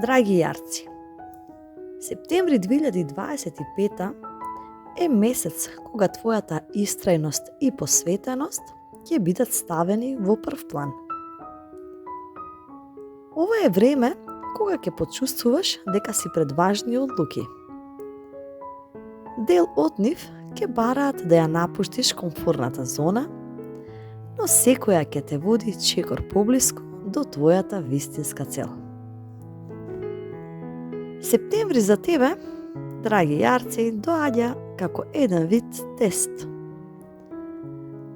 Драги јарци, септември 2025 е месец кога твојата истрајност и посветеност ќе бидат ставени во прв план. Ова е време кога ќе почувствуваш дека си пред важни одлуки. Дел од нив ќе бараат да ја напуштиш комфорната зона, но секоја ќе те води чекор поблиску до твојата вистинска цел. Септември за тебе, драги јарци, доаѓа како еден вид тест.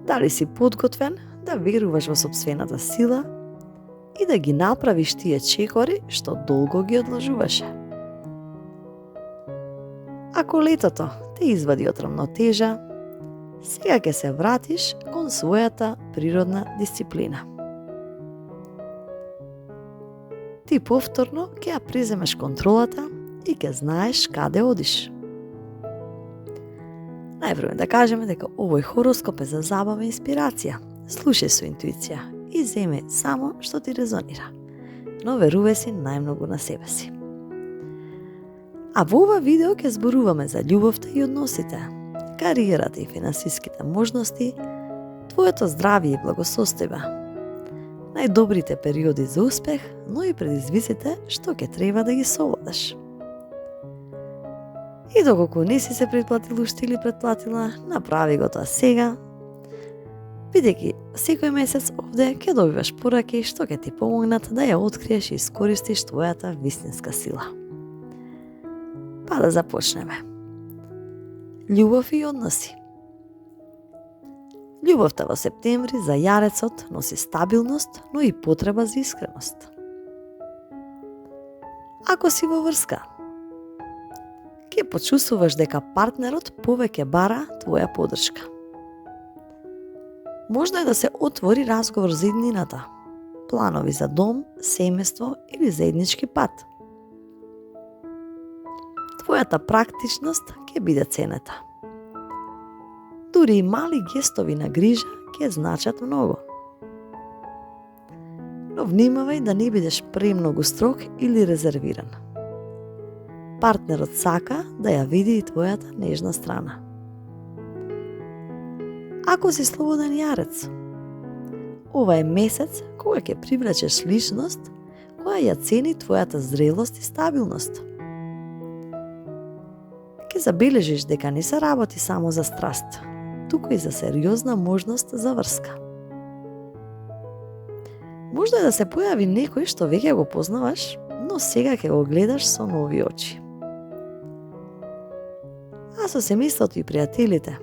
Дали си подготвен да веруваш во сопствената сила и да ги направиш тие чекори што долго ги одложуваше? Ако летото те извади од рамнотежа, сега ќе се вратиш кон својата природна дисциплина. Ти повторно ќе ја преземеш контролата и ќе знаеш каде одиш. Најпрво да кажеме дека овој хороскоп е за забава и инспирација. Слушај со интуиција и земи само што ти резонира, но верувај си најмногу на себе си. А во ова видео ќе зборуваме за љубовта и односите, кариерата и финансиските можности, твоето здравје и благосостојба, најдобрите периоди за успех, но и предизвиците што ќе треба да ги совладаш. И доколку не си се претплатил уште или претплатила, направи го тоа сега, бидејќи секој месец овде ќе добиваш пораки што ќе ти помогнат да ја откриеш и искористиш твојата вистинска сила. Па да започнеме. Љубов и односи. Љубовта во септември за јарецот носи стабилност, но и потреба за искреност. Ако си во врска, ќе почувствуваш дека партнерот повеќе бара твоја поддршка. Можда е да се отвори разговор за иднината, планови за дом, семејство или заеднички пат. Твојата практичност ќе биде ценета. Дури и мали гестови на грижа ќе значат многу. Но внимавај да не бидеш премногу строг или резервиран. Партнерот сака да ја види и твојата нежна страна. Ако си слободен јарец, ова е месец кога ќе привлечеш личност која ја цени твојата зрелост и стабилност. Ќе забележиш дека не се работи само за страст, туку и за сериозна можност за врска. Можда е да се појави некој што веќе го познаваш, но сега ќе го гледаш со нови очи. А со семејството и пријателите,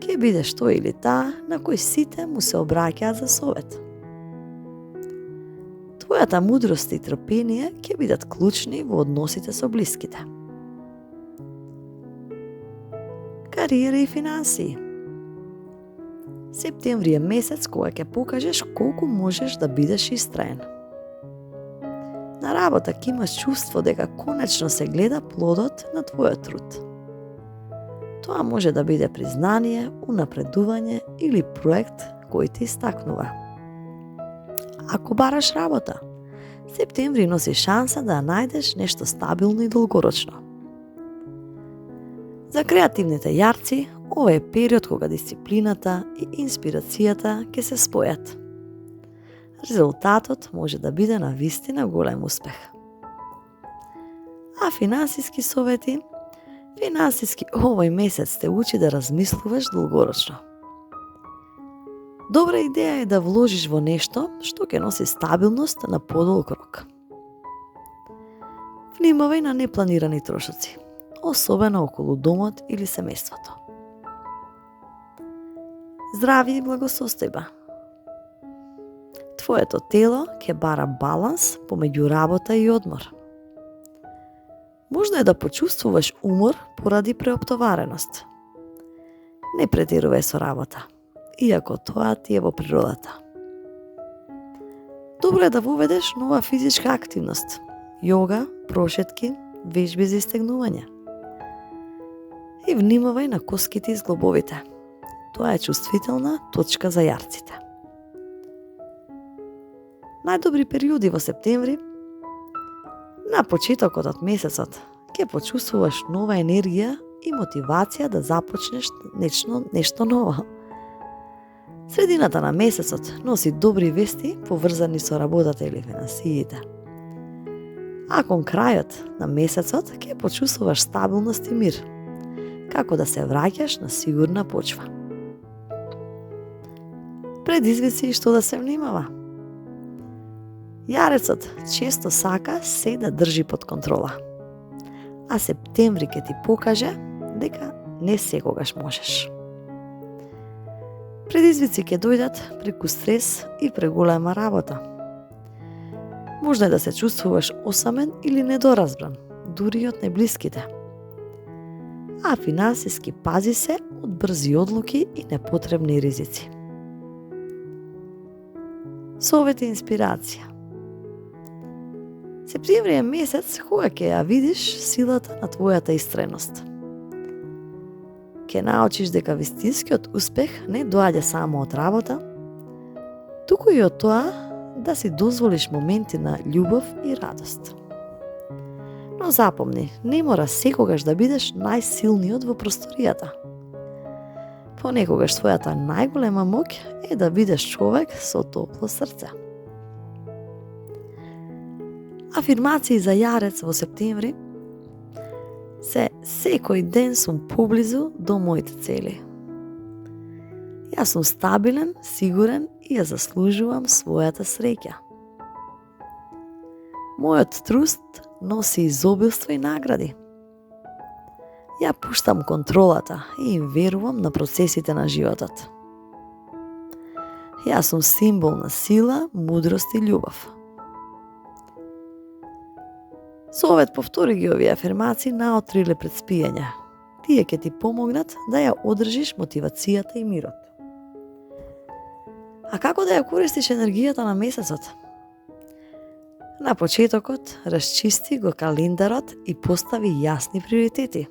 ќе бидеш тој или таа на кој сите му се обраќаат за совет. Твојата мудрост и трпение ќе бидат клучни во односите со блиските. Кариера и финансии. Септември е месец кога ќе покажеш колку можеш да бидеш истраен. На работа ќе имаш чувство дека конечно се гледа плодот на твојот труд. Тоа може да биде признание, унапредување или проект кој те истакнува. Ако бараш работа, септември носи шанса да најдеш нешто стабилно и долгорочно. За креативните јарци, ова е период кога дисциплината и инспирацијата ќе се спојат. Резултатот може да биде на вистина голем успех. А финансиски совети? Финансиски овој месец те учи да размислуваш долгорочно. Добра идеја е да вложиш во нешто што ќе носи стабилност на подолг рок. Внимавај на непланирани трошоци, особено околу домот или семејството. Здравје и благосостојба. Твоето тело ќе бара баланс помеѓу работа и одмор. Можда е да почувствуваш умор поради преоптовареност. Не претерувај со работа, иако тоа ти е во природата. Добро е да воведеш нова физичка активност, јога, прошетки, вежби за истегнување. И внимавај на коските и зглобовите. Тоа е чувствителна точка за јарците. Најдобри периоди во септември На почетокот од месецот ќе почувствуваш нова енергија и мотивација да започнеш нешто ново. Средината на месецот носи добри вести поврзани со работата или финансиите. А кон крајот на месецот ќе почувствуваш стабилност и мир, како да се враќаш на сигурна почва. Предизвици што да се внимава. Јарецот често сака се да држи под контрола, а септември ќе ти покаже дека не секогаш можеш. Предизвици ќе дојдат преку стрес и преголема работа. Можно е да се чувствуваш осамен или недоразбран, дури од најблиските. А финансиски пази се од брзи одлуки и непотребни ризици. Совет и инспирација. Септември е месец кога ќе ја видиш силата на твојата истреност. Ќе научиш дека вистинскиот успех не доаѓа само од работа, туку и од тоа да си дозволиш моменти на љубов и радост. Но запомни, не мора секогаш да бидеш најсилниот во просторијата. Понекогаш твојата најголема моќ е да бидеш човек со топло срце. Афирмации за јарец во септември се: секој ден сум поблизу до моите цели. Јас сум стабилен, сигурен и ја заслужувам својата среќа. Мојот труд носи изобилство и награди. Ја пуштам контролата и верувам на процесите на животот. Јас сум символ на сила, мудрост и љубов. Совет: повтори ги овие афирмации наутро или пред спиење. Тие ќе ти помогнат да ја одржиш мотивацијата и мирот. А како да ја користиш енергијата на месецот? На почетокот расчисти го календарот и постави јасни приоритети.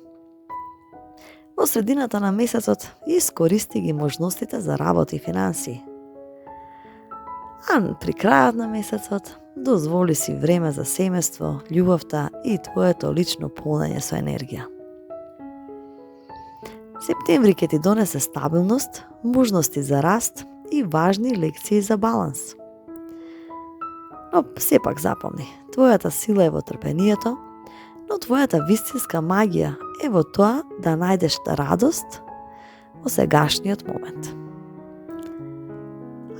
Во средината на месецот искористи ги можностите за работа и финансии. А при крајот на месецот дозволи си време за семејство, љубовта и твоето лично полнење со енергија. Септември ќе ти донесе стабилност, можности за раст и важни лекции за баланс. Но сепак запомни, твојата сила е во трпението, но твојата вистинска магија е во тоа да најдеш радост во сегашниот момент.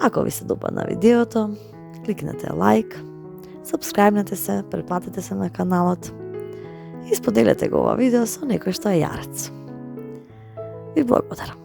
Ако ви се допадна видеото, кликнете лайк, сабскрајбнете се, претплатете се на каналот и споделете го ова видео со некој што е јарец. Ви благодарам.